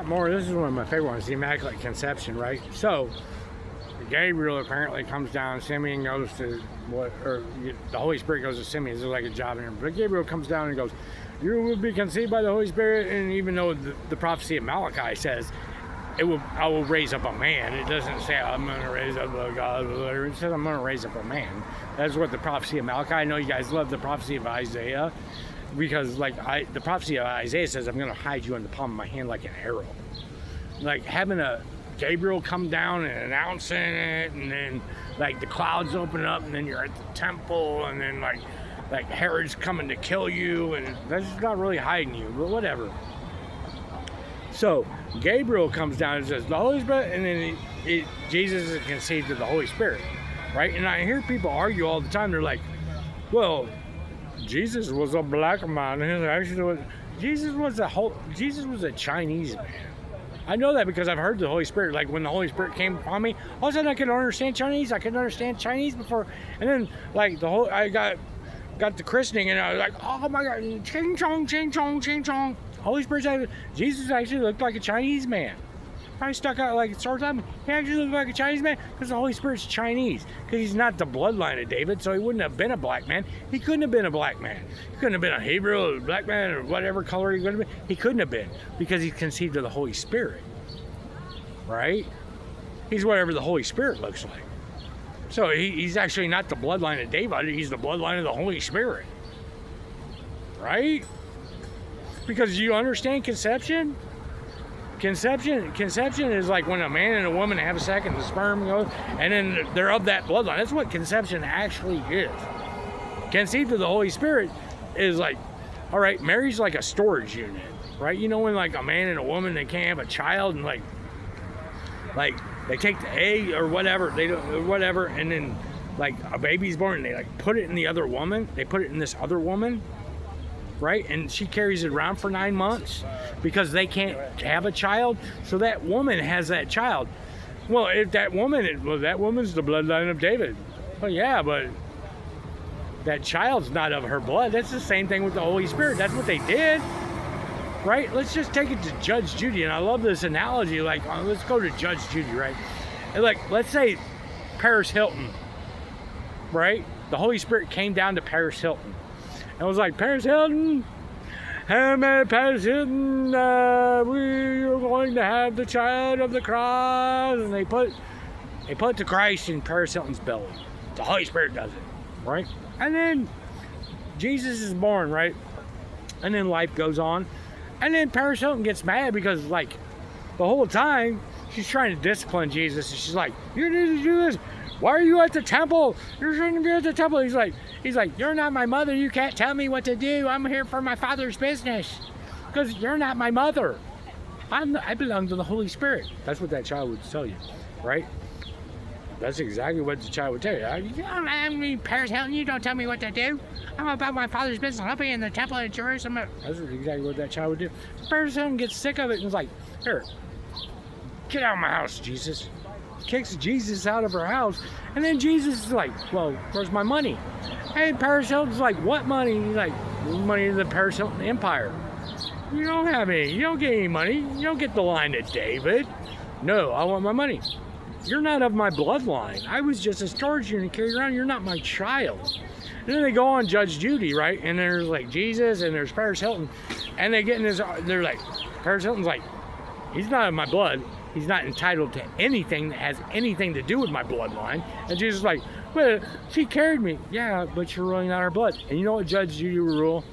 More. This is one of my favorite ones, the Immaculate Conception, right? So, Gabriel apparently comes down. Simeon goes to the Holy Spirit goes to Simeon. It's like a job in here. But Gabriel comes down and goes, "You will be conceived by the Holy Spirit." And even though the prophecy of Malachi says, I will raise up a man. It doesn't say I'm going to raise up a God. It says I'm going to raise up a man. That's what the prophecy of Malachi. I know you guys love the prophecy of Isaiah. Because the prophecy of Isaiah says, I'm going to hide you in the palm of my hand like an arrow. Like having a Gabriel come down and announcing it, and then like the clouds open up, and then you're at the temple, and then like Herod's coming to kill you, and that's not really hiding you, but whatever. So Gabriel comes down and says, the Holy Spirit, and then Jesus is conceived of the Holy Spirit, right? And I hear people argue all the time. They're like, well, Jesus was a black man. Jesus was a Chinese man. I know that because I've heard the Holy Spirit. Like when the Holy Spirit came upon me, all of a sudden I could understand Chinese. I couldn't understand Chinese before, and then like I got the christening, and I was like, oh my God, ching chong, ching chong, ching chong. Holy Spirit said Jesus actually looked like a Chinese man. Probably stuck out like a sore thumb. He actually looked like a Chinese man because the Holy Spirit's Chinese. Because he's not the bloodline of David, so he wouldn't have been a black man. He couldn't have been a black man. He couldn't have been a Hebrew or a black man or whatever color he could have been. He couldn't have been because he's conceived of the Holy Spirit. Right? He's whatever the Holy Spirit looks like. So he's actually not the bloodline of David. He's the bloodline of the Holy Spirit. Right? Because you understand conception? Conception is like when a man and a woman have a second, the sperm goes, and then they're of that bloodline. That's what conception actually is. Conceived of the Holy Spirit is like, all right, Mary's like a storage unit, right? You know when like a man and a woman, they can't have a child, and like they take the egg or whatever, and then like a baby's born, and they like put it in the other woman. They put it in this other woman. Right, and she carries it around for 9 months because they can't have a child, so that woman has that child. Well, if that woman's the bloodline of David. Well, yeah, but that child's not of her blood. That's the same thing with the Holy Spirit. That's what they did, right? Let's just take it to Judge Judy, and I love this analogy. Like, let's go to Judge Judy, right? And like, let's say Paris Hilton, right? The Holy Spirit came down to Paris Hilton. I was like, Paris Hilton, Paris Hilton, we are going to have the child of the cross. And they put the Christ in Paris Hilton's belly. The Holy Spirit does it, right? And then Jesus is born, right? And then life goes on. And then Paris Hilton gets mad because, like, the whole time she's trying to discipline Jesus. And she's like, you need to do this. Why are you at the temple? You're shouldn't be at the temple. He's like, you're not my mother. You can't tell me what to do. I'm here for my Father's business. Because you're not my mother. I belong to the Holy Spirit. That's what that child would tell you, right? That's exactly what the child would tell you. I mean, Paris Hilton, you don't tell me what to do. I'm about my Father's business. I'll be in the temple in Jerusalem. That's exactly what that child would do. Paris Hilton gets sick of it and is like, here, get out of my house, Jesus. Kicks Jesus out of her house, and then Jesus is like, well, where's my money? And Paris Hilton's like, what money? He's like, money to the Paris Hilton Empire. You don't have any. You don't get any money. You don't get the line of David. No, I want my money. You're not of my bloodline. I was just a storage unit carried around. You're not my child. And then they go on Judge Judy, right? And there's like Jesus, and there's Paris Hilton, and they get in this. They're like, Paris Hilton's like, he's not of my blood. He's not entitled to anything that has anything to do with my bloodline. And Jesus is like, well, she carried me. Yeah, but you're really not her blood. And you know what Judge Judy will rule?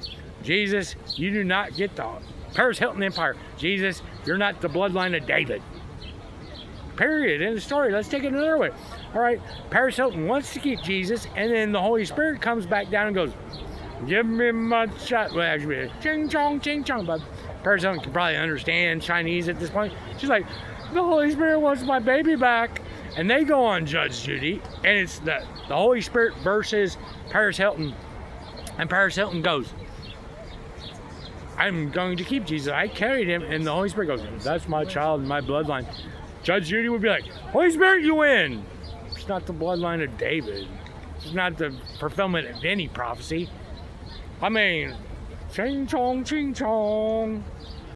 Jesus, you do not get the Paris Hilton Empire. Jesus, you're not the bloodline of David. Period. End of story. Let's take it another way. All right, Paris Hilton wants to keep Jesus, and then the Holy Spirit comes back down and goes, give me my child. Well, actually, ching chong, but Paris Hilton can probably understand Chinese at this point. She's like, the Holy Spirit wants my baby back. And they go on Judge Judy, and it's the Holy Spirit versus Paris Hilton. And Paris Hilton goes, I'm going to keep Jesus. I carried him. And the Holy Spirit goes, that's my child and my bloodline. Judge Judy would be like, Holy Spirit, you win. It's not the bloodline of David. It's not the fulfillment of any prophecy. I mean, ching chong, ching chong.